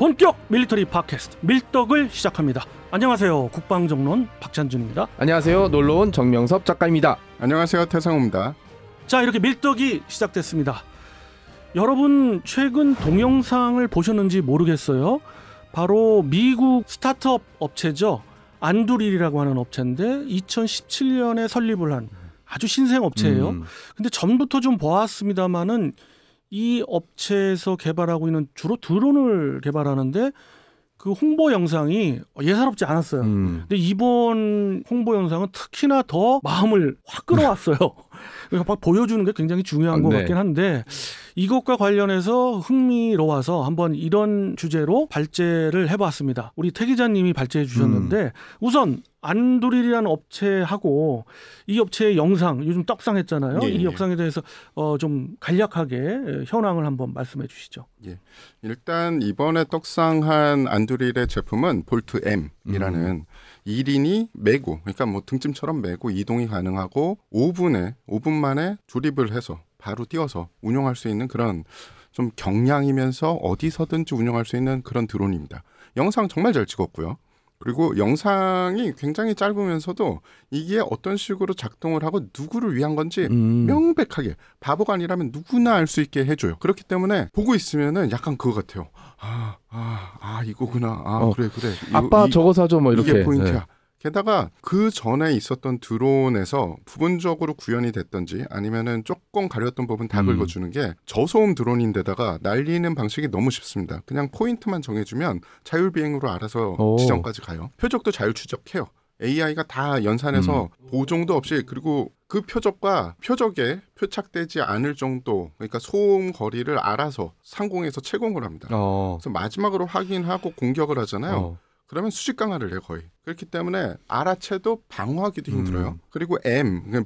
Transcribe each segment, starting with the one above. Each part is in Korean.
본격 밀리터리 팟캐스트 밀떡을 시작합니다. 안녕하세요. 국방정론 박찬준입니다. 안녕하세요. 놀러온 정명섭 작가입니다. 안녕하세요. 태상호입니다. 자, 이렇게 밀떡이 시작됐습니다. 여러분 최근 동영상을 보셨는지 모르겠어요. 바로 미국 스타트업 업체죠. 안두릴이라고 하는 업체인데 2017년에 설립을 한 아주 신생 업체예요. 근데 전부터 좀 보았습니다마는 이 업체에서 개발하고 있는 주로 드론을 개발하는데 그 홍보 영상이 예사롭지 않았어요. 근데 이번 홍보 영상은 특히나 더 마음을 확 끌어왔어요. 그러니까 보여주는 게 굉장히 중요한 것 같긴 한데 이것과 관련해서 흥미로워서 한번 이런 주제로 발제를 해봤습니다. 우리 태 기자님이 발제해 주셨는데 우선 안두릴이라는 업체하고 이 업체의 영상 요즘 떡상했잖아요. 이 영상에 대해서 좀 간략하게 현황을 한번 말씀해 주시죠. 예. 일단 이번에 떡상한 안두릴의 제품은 볼트 M이라는 1인이 메고, 그러니까 뭐 등짐처럼 메고 이동이 가능하고 5분 만에 조립을 해서 바로 띄워서 운용할 수 있는 그런 좀 경량이면서 어디서든지 운용할 수 있는 그런 드론입니다. 영상 정말 잘 찍었고요. 그리고 영상이 굉장히 짧으면서도 이게 어떤 식으로 작동을 하고 누구를 위한 건지 명백하게 바보가 아니라면 누구나 알 수 있게 해줘요. 그렇기 때문에 보고 있으면은 약간 그거 같아요. 이거구나. 그래. 아빠 저거 사줘 뭐 이렇게. 이게 포인트야. 네. 게다가 그 전에 있었던 드론에서 부분적으로 구현이 됐던지 아니면은 조금 가렸던 부분 다 긁어주는 게 저소음 드론인데다가 날리는 방식이 너무 쉽습니다. 그냥 포인트만 정해주면 자율비행으로 알아서 지점까지 가요. 표적도 자율 추적해요. AI가 다 연산해서 보정도 없이, 그리고 그 표적과 표적에 표착되지 않을 정도, 그러니까 소음 거리를 알아서 상공에서 채공을 합니다. 그래서 마지막으로 확인하고 공격을 하잖아요. 그러면 수직 강화를 해요, 거의. 그렇기 때문에 알아채도 방어하기도 힘들어요. 그리고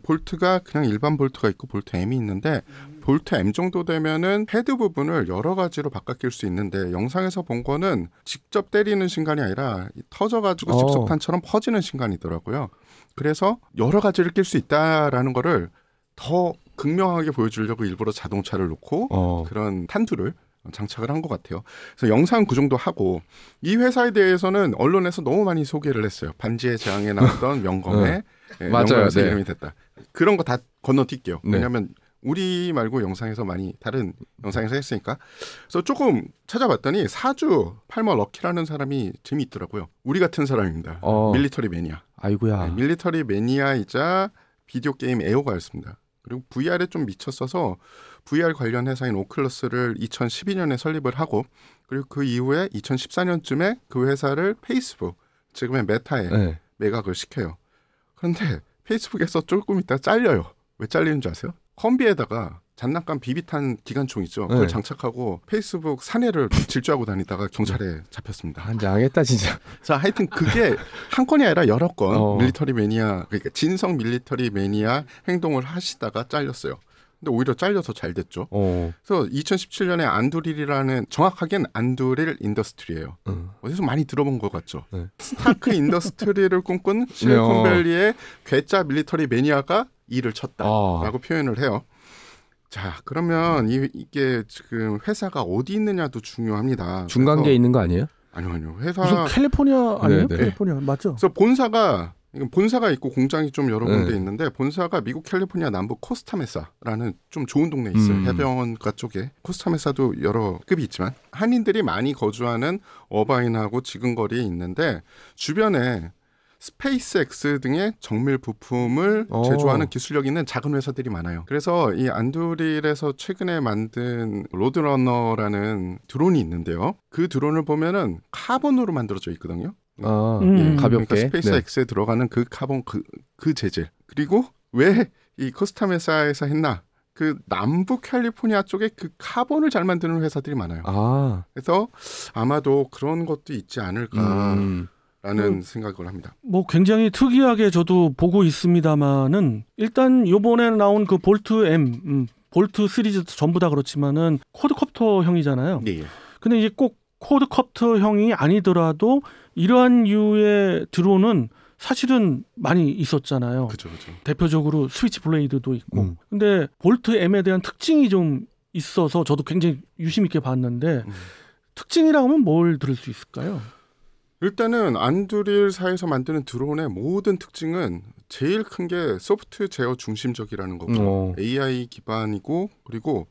볼트가 그냥 일반 볼트가 있고 볼트 M이 있는데 볼트 M 정도 되면은 헤드 부분을 여러 가지로 바꿔 낄 수 있는데 영상에서 본 거는 직접 때리는 신간이 아니라 터져가지고 집속탄처럼 퍼지는 신간이더라고요. 그래서 여러 가지를 낄 수 있다라는 거를 더 극명하게 보여주려고 일부러 자동차를 놓고 그런 탄두를 장착을 한 것 같아요. 그래서 영상 그 정도 하고, 이 회사에 대해서는 언론에서 너무 많이 소개를 했어요. 반지의 제왕에 나왔던 명검에 명검에서 이름이 됐다. 그런 거 다 건너뛸게요. 왜냐하면 우리 말고 영상에서 많이 다른 영상에서 했으니까. 그래서 조금 찾아봤더니 사주 팔머 럭키라는 사람이 재미있더라고요. 우리 같은 사람입니다. 밀리터리 매니아. 아이고야. 밀리터리 매니아이자 비디오 게임 애호가였습니다. 그리고 VR에 좀 미쳤어서 VR 관련 회사인 오클러스를 2012년에 설립을 하고, 그리고 그 이후에 2014년쯤에 그 회사를 페이스북, 지금의 메타에 매각을 시켜요. 그런데 페이스북에서 조금 있다 잘려요. 왜 잘리는 줄 아세요? 컴비에다가 장난감 비비탄 기관총 있죠. 그걸 장착하고 페이스북 사내를 질주하고 다니다가 경찰에 잡혔습니다. 한장하겠다 진짜. 자, 하여튼 그게 한 건이 아니라 여러 건 밀리터리 매니아, 그러니까 진성 밀리터리 매니아 행동을 하시다가 잘렸어요. 근데 오히려 잘려서 잘 됐죠. 그래서 2017년에 안두릴이라는, 정확하게는 안두릴 인더스트리예요. 어디서 많이 들어본 것 같죠. 스타크 인더스트리를 꿈꾼 실리콘밸리의 괴짜 밀리터리 매니아가 일을 쳤다라고 표현을 해요. 자, 그러면 이게 지금 회사가 어디 있느냐도 중요합니다. 중간계에 있는 거 아니에요? 아니요. 회사 무슨 캘리포니아 아니에요? 캘리포니아 맞죠? 그래서 본사가 있고 공장이 좀 여러 군데 있는데, 본사가 미국 캘리포니아 남부 코스타메사라는 좀 좋은 동네에 있어요. 해변가 쪽에. 코스타메사도 여러 급이 있지만 한인들이 많이 거주하는 어바인하고 지근거리에 있는데, 주변에 스페이스X 등의 정밀 부품을 제조하는 기술력 있는 작은 회사들이 많아요. 그래서 이 안두릴에서 최근에 만든 로드러너라는 드론이 있는데요. 그 드론을 보면은 카본으로 만들어져 있거든요. 가볍게. 그러니까 스페이스X에 들어가는 그 카본 그 재질. 그리고 왜 이 코스타메사에서 했나? 그 남부 캘리포니아 쪽에 그 카본을 잘 만드는 회사들이 많아요. 그래서 아마도 그런 것도 있지 않을까. 라는 생각을 합니다. 뭐 굉장히 특이하게 저도 보고 있습니다만은, 일단 요번에 나온 그 볼트 M, 볼트 시리즈 전부 다 그렇지만은 쿼드콥터형이잖아요. 네. 근데 이제 꼭 쿼드콥터형이 아니더라도 이러한 유의 드론은 사실은 많이 있었잖아요. 그렇죠. 대표적으로 스위치 블레이드도 있고. 근데 볼트 M에 대한 특징이 좀 있어서 저도 굉장히 유심 있게 봤는데 특징이라고 하면 뭘 들을 수 있을까요? 일단은 안두릴사에서 만드는 드론의 모든 특징은 제일 큰 게 소프트 제어 중심적이라는 거고 AI 기반이고 그리고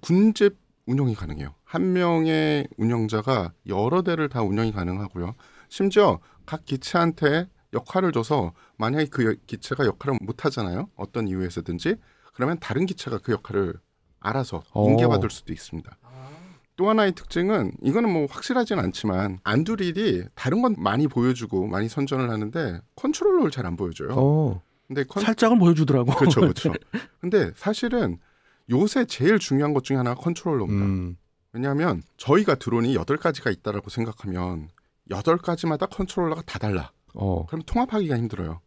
군집 운영이 가능해요. 한 명의 운영자가 여러 대를 다 운영이 가능하고요. 심지어 각 기체한테 역할을 줘서 만약에 그 기체가 역할을 못하잖아요. 어떤 이유에서든지 그러면 다른 기체가 그 역할을 알아서 인계받을 수도 있습니다. 또 하나의 특징은 이거는 뭐 확실하진 않지만 안두릴이 다른 건 많이 보여주고 많이 선전을 하는데 컨트롤러를 잘 안 보여줘요. 근데 살짝은 보여주더라고. 그렇죠, 그렇죠. 근데 사실은 요새 제일 중요한 것 중에 하나가 컨트롤러입니다. 왜냐하면 저희가 드론이 8가지가 있다라고 생각하면 8가지마다 컨트롤러가 다 달라. 그럼 통합하기가 힘들어요.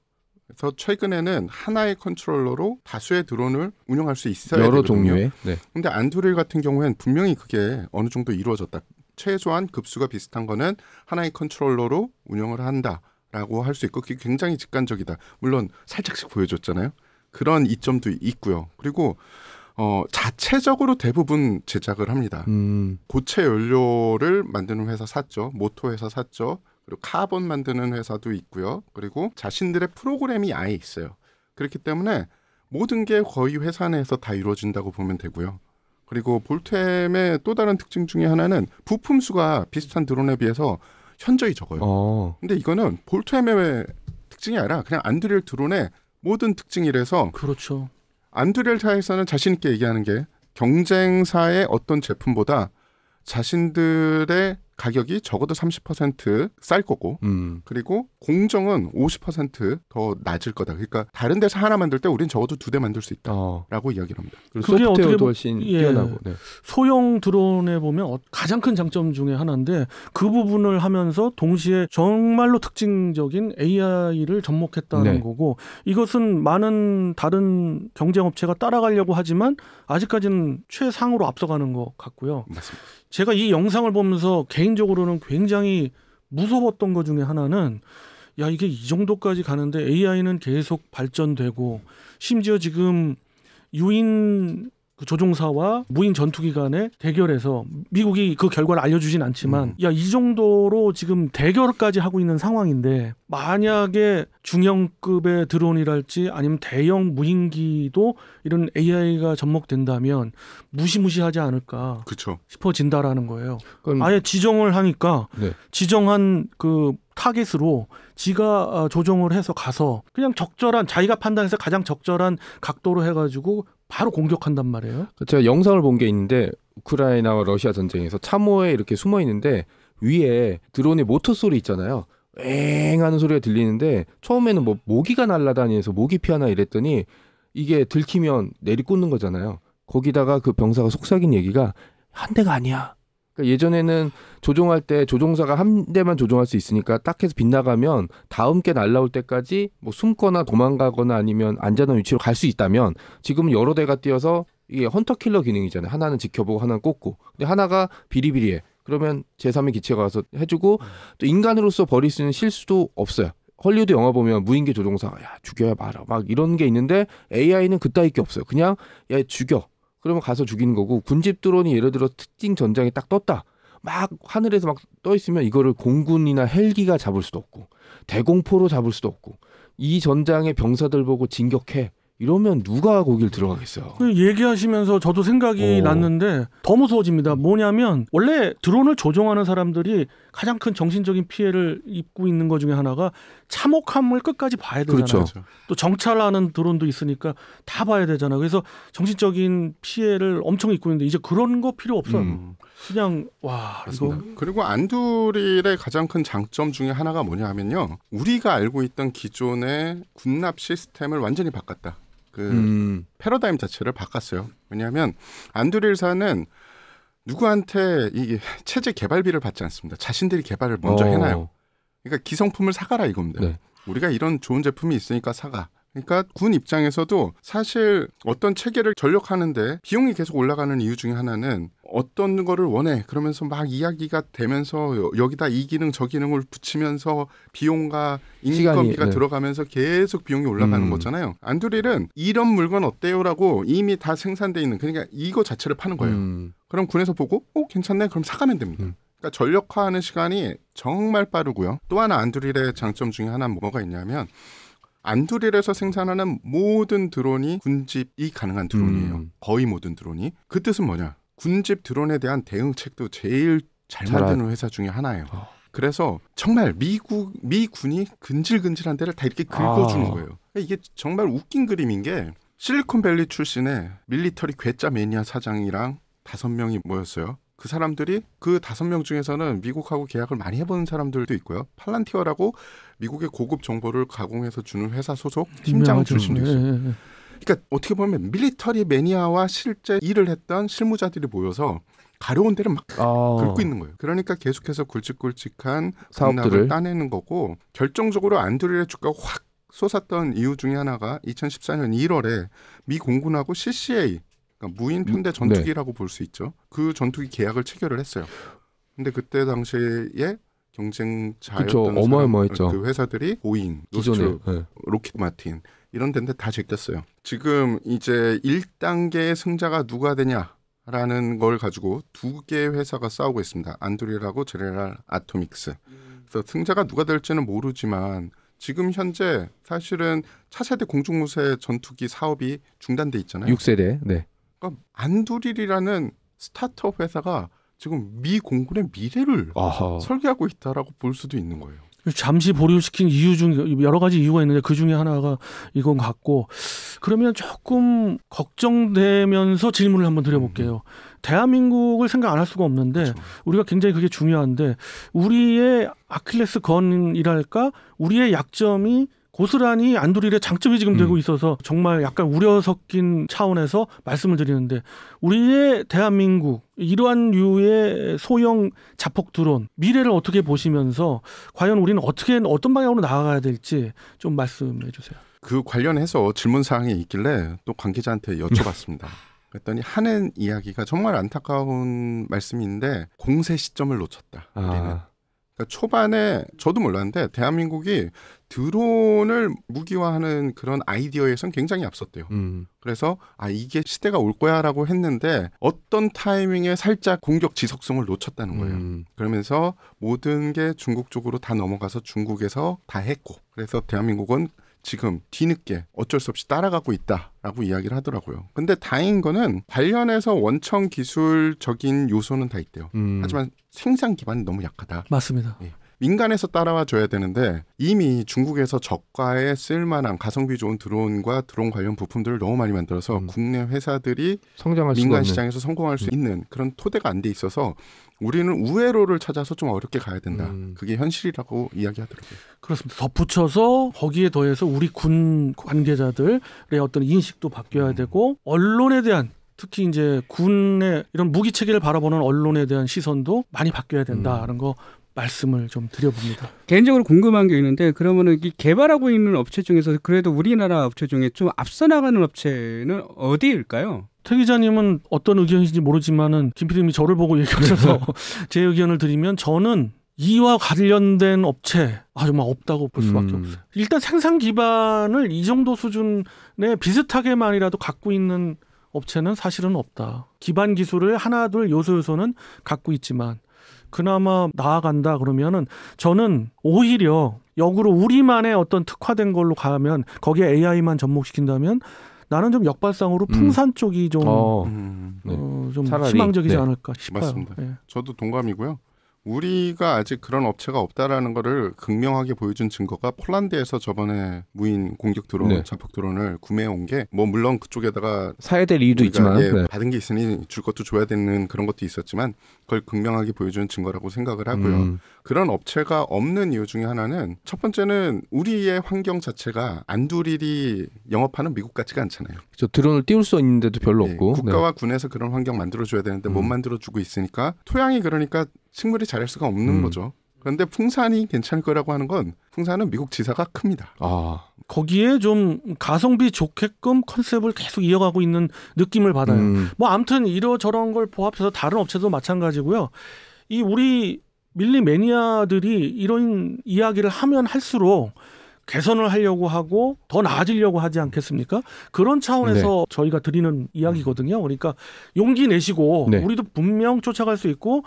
그래서 최근에는 하나의 컨트롤러로 다수의 드론을 운영할 수 있어야 여러 되거든요. 종류의. 네. 근데 안두릴 같은 경우에는 분명히 그게 어느 정도 이루어졌다. 최소한 급수가 비슷한 거는 하나의 컨트롤러로 운영을 한다라고 할 수 있고 그게 굉장히 직관적이다. 물론 살짝씩 보여줬잖아요. 그런 이점도 있고요. 그리고 자체적으로 대부분 제작을 합니다. 고체 연료를 만드는 회사 샀죠. 모토 회사 샀죠. 그리고 카본 만드는 회사도 있고요. 그리고 자신들의 프로그램이 아예 있어요. 그렇기 때문에 모든 게 거의 회사 내에서 다 이루어진다고 보면 되고요. 그리고 볼템의 또 다른 특징 중에 하나는 부품 수가 비슷한 드론에 비해서 현저히 적어요. 근데 이거는 볼템의 특징이 아니라 그냥 안두릴 드론의 모든 특징이라서 그렇죠. 안두릴사에서는 자신 있게 얘기하는 게 경쟁사의 어떤 제품보다 자신들의 가격이 적어도 30% 쌀 거고 그리고 공정은 50% 낮을 거다. 그러니까 다른 데서 하나 만들 때 우린 적어도 2대 만들 수 있다라고 이야기를 합니다. 그게 소프트웨어도 훨씬 뛰어나고. 네. 소형 드론에 보면 가장 큰 장점 중에 하나인데 그 부분을 하면서 동시에 정말로 특징적인 AI를 접목했다는 거고 이것은 많은 다른 경쟁업체가 따라가려고 하지만 아직까지는 최상으로 앞서가는 것 같고요. 맞습니다. 제가 이 영상을 보면서 개인적으로는 굉장히 무서웠던 것 중에 하나는 야 이게 이 정도까지 가는데 AI는 계속 발전되고 심지어 지금 유인 조종사와 무인 전투기 간의 대결에서 미국이 그 결과를 알려주진 않지만 야 이 정도로 지금 대결까지 하고 있는 상황인데 만약에 중형급의 드론이랄지 아니면 대형 무인기도 이런 AI가 접목된다면 무시무시하지 않을까 그렇죠. 싶어진다라는 거예요. 아예 지정을 하니까 지정한 그 타겟으로 지가 조정을 해서 가서 그냥 적절한 자기가 판단해서 가장 적절한 각도로 해가지고 바로 공격한단 말이에요. 제가 영상을 본 게 있는데 우크라이나와 러시아 전쟁에서 참호에 이렇게 숨어 있는데 위에 드론의 모터 소리 있잖아요. 엥 하는 소리가 들리는데 처음에는 뭐 모기가 날아다니면서 모기 피하나 이랬더니 이게 들키면 내리꽂는 거잖아요. 거기다가 그 병사가 속삭인 얘기가 한 대가 아니야. 그러니까 예전에는 조종할 때 조종사가 한 대만 조종할 수 있으니까 딱 해서 빗나가면 다음 게 날라올 때까지 뭐 숨거나 도망가거나 아니면 안전한 위치로 갈 수 있다면 지금은 여러 대가 뛰어서 이게 헌터킬러 기능이잖아요. 하나는 지켜보고 하나는 꽂고. 근데 하나가 비리비리해. 그러면 제3의 기체가 와서 해주고 또 인간으로서 벌일 수 있는 실수도 없어요. 헐리우드 영화 보면 무인기 조종사가 야 죽여야 말아 막 이런 게 있는데 AI는 그따위 게 없어요. 그냥 야 죽여. 그러면 가서 죽이는 거고 군집 드론이 예를 들어 특징 전장에 딱 떴다. 막 하늘에서 막 떠 있으면 이거를 공군이나 헬기가 잡을 수도 없고 대공포로 잡을 수도 없고 이 전장의 병사들 보고 진격해. 이러면 누가 거길 들어가겠어요. 얘기하시면서 저도 생각이 났는데 더 무서워집니다. 뭐냐면 원래 드론을 조종하는 사람들이 가장 큰 정신적인 피해를 입고 있는 것 중에 하나가 참혹함을 끝까지 봐야 되잖아요. 그렇죠. 또 정찰하는 드론도 있으니까 다 봐야 되잖아요. 그래서 정신적인 피해를 엄청 입고 있는데 이제 그런 거 필요 없어요. 그냥 와 맞습니다. 이거 그리고 안두릴의 가장 큰 장점 중에 하나가 뭐냐 하면요. 우리가 알고 있던 기존의 군납 시스템을 완전히 바꿨다. 그 패러다임 자체를 바꿨어요. 왜냐하면 안두릴사는 누구한테 이 체제 개발비를 받지 않습니다. 자신들이 개발을 먼저 해놔요. 그러니까 기성품을 사가라 이겁니다. 네. 우리가 이런 좋은 제품이 있으니까 사가. 그러니까 군 입장에서도 사실 어떤 체계를 전력하는데 비용이 계속 올라가는 이유 중에 하나는 어떤 거를 원해 그러면서 막 이야기가 되면서 여기다 이 기능 저 기능을 붙이면서 비용과 인건비가 들어가면서 계속 비용이 올라가는 거잖아요. 안두릴은 이런 물건 어때요라고 이미 다 생산돼 있는 그러니까 이거 자체를 파는 거예요. 그럼 군에서 보고 괜찮네 그럼 사가면 됩니다. 그러니까 전력화하는 시간이 정말 빠르고요. 또 하나 안두릴의 장점 중에 하나는 뭐가 있냐면 안두릴에서 생산하는 모든 드론이 군집이 가능한 드론이에요. 거의 모든 드론이. 그 뜻은 뭐냐? 군집 드론에 대한 대응책도 제일 잘 만드는 회사 중에 하나예요. 그래서 정말 미군이 근질근질한 데를 다 이렇게 긁어주는 거예요. 이게 정말 웃긴 그림인 게 실리콘밸리 출신의 밀리터리 괴짜 매니아 사장이랑 5명이 모였어요. 그 사람들이 그 5명 중에서는 미국하고 계약을 많이 해본 사람들도 있고요. 팔란티어라고 미국의 고급 정보를 가공해서 주는 회사 소속 팀장 출신도 있어요. 그러니까 어떻게 보면 밀리터리 매니아와 실제 일을 했던 실무자들이 모여서 가려운 데를 막 긁고 있는 거예요. 그러니까 계속해서 굵직굵직한 사업들을 따내는 거고 결정적으로 안두릴의 주가가 확 솟았던 이유 중에 하나가 2014년 1월에 미 공군하고 CCA 그러니까 무인 편대 전투기라고 볼 수 있죠. 그 전투기 계약을 체결을 했어요. 근데 그때 당시에 경쟁자였던 어마어마했죠. 그 회사들이 보잉, 노스트롭, 로킷 마틴 이런 데인데 다 제꼈어요. 지금 이제 1단계의 승자가 누가 되냐라는 걸 가지고 2개의 회사가 싸우고 있습니다. 안두릴하고 제네럴 아토믹스. 그래서 승자가 누가 될지는 모르지만 지금 현재 사실은 차세대 공중무쇠 전투기 사업이 중단돼 있잖아요. 6세대. 네. 그러니까 안두릴이라는 스타트업 회사가 지금 미 공군의 미래를 설계하고 있다라고 볼 수도 있는 거예요. 잠시 보류시킨 이유 중 여러 가지 이유가 있는데 그 중에 하나가 이건 같고 그러면 조금 걱정되면서 질문을 한번 드려볼게요. 대한민국을 생각 안 할 수가 없는데 그렇죠. 우리가 굉장히 그게 중요한데 우리의 아킬레스 건이랄까 우리의 약점이 고스란히 안두릴의 장점이 지금 되고 있어서 정말 약간 우려 섞인 차원에서 말씀을 드리는데 우리의 대한민국 이러한 류의 소형 자폭 드론 미래를 어떻게 보시면서 과연 우리는 어떤 방향으로 나아가야 될지 좀 말씀해 주세요. 그 관련해서 질문 사항이 있길래 또 관계자한테 여쭤봤습니다. 그랬더니 하는 이야기가 정말 안타까운 말씀인데 공세 시점을 놓쳤다. 우리는. 그러니까 초반에 저도 몰랐는데 대한민국이 드론을 무기화하는 그런 아이디어에선 굉장히 앞섰대요. 그래서 이게 시대가 올 거야라고 했는데 어떤 타이밍에 살짝 공격 지속성을 놓쳤다는 거예요. 그러면서 모든 게 중국 쪽으로 다 넘어가서 중국에서 다 했고 그래서 대한민국은 지금 뒤늦게 어쩔 수 없이 따라가고 있다라고 이야기를 하더라고요. 근데 다행인 거는 관련해서 원천 기술적인 요소는 다 있대요. 하지만 생산 기반이 너무 약하다. 맞습니다. 예. 민간에서 따라와 줘야 되는데 이미 중국에서 저가에 쓸만한 가성비 좋은 드론과 드론 관련 부품들을 너무 많이 만들어서 국내 회사들이 성장할 민간 시장에서 성공할 수 있는 그런 토대가 안 돼 있어서 우리는 우회로를 찾아서 좀 어렵게 가야 된다. 그게 현실이라고 이야기하더라고요. 그렇습니다. 덧붙여서 거기에 더해서 우리 군 관계자들의 어떤 인식도 바뀌어야 되고 언론에 대한 특히 이제 군의 이런 무기 체계를 바라보는 언론에 대한 시선도 많이 바뀌어야 된다는 거 말씀을 좀 드려봅니다. 개인적으로 궁금한 게 있는데 그러면은 이 개발하고 있는 업체 중에서 그래도 우리나라 업체 중에 좀 앞서 나가는 업체는 어디일까요? 태 기자님은 어떤 의견이신지 모르지만은 김 PD님이 저를 보고 얘기하셔서 제 의견을 드리면 저는 이와 관련된 업체 정말 없다고 볼 수밖에 없어요. 일단 생산 기반을 이 정도 수준에 비슷하게만이라도 갖고 있는 업체는 사실은 없다. 기반 기술을 하나 둘 요소는 갖고 있지만 그나마 나아간다 그러면은 저는 오히려 역으로 우리만의 어떤 특화된 걸로 가면 거기에 AI만 접목시킨다면 나는 좀 역발상으로 풍산 쪽이 좀, 좀 희망적이지 않을까 싶어요. 맞습니다. 저도 동감이고요. 우리가 아직 그런 업체가 없다라는 거를 극명하게 보여준 증거가 폴란드에서 저번에 무인 공격 드론, 자폭 드론을 구매해온 게 뭐 물론 그쪽에다가 사야 될 이유도 있지만 받은 게 있으니 줄 것도 줘야 되는 그런 것도 있었지만 그걸 극명하게 보여주는 증거라고 생각을 하고요. 그런 업체가 없는 이유 중에 하나는 첫 번째는 우리의 환경 자체가 안두릴이 영업하는 미국 같지가 않잖아요. 저 드론을 띄울 수 있는데도 별로 없고 국가와 군에서 그런 환경 만들어줘야 되는데 못 만들어주고 있으니까 토양이 그러니까 식물이 자랄 수가 없는 거죠. 그런데 풍산이 괜찮을 거라고 하는 건 풍산은 미국 지사가 큽니다. 거기에 좀 가성비 좋게끔 컨셉을 계속 이어가고 있는 느낌을 받아요. 뭐 아무튼 이러저런 걸 포함해서 다른 업체도 마찬가지고요. 이 우리 밀리 매니아들이 이런 이야기를 하면 할수록 개선을 하려고 하고 더 나아지려고 하지 않겠습니까? 그런 차원에서 저희가 드리는 이야기거든요. 그러니까 용기 내시고 우리도 분명 쫓아갈 수 있고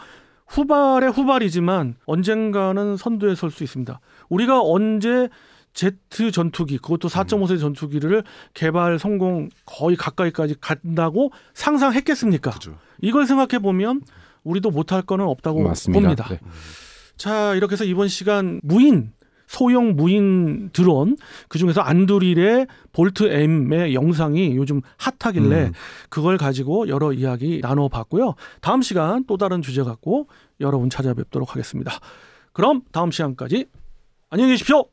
후발의 후발이지만 언젠가는 선두에 설 수 있습니다. 우리가 언제 Z 전투기, 그것도 4.5세대 전투기를 개발 성공 거의 가까이까지 간다고 상상했겠습니까? 그죠. 이걸 생각해 보면 우리도 못할 거는 없다고 맞습니다. 봅니다. 네. 자, 이렇게 해서 이번 시간 무인, 소형 무인 드론, 그중에서 안두릴의 볼트 M의 영상이 요즘 핫하길래 그걸 가지고 여러 이야기 나눠봤고요. 다음 시간 또 다른 주제 갖고 여러분 찾아뵙도록 하겠습니다. 그럼 다음 시간까지 안녕히 계십시오.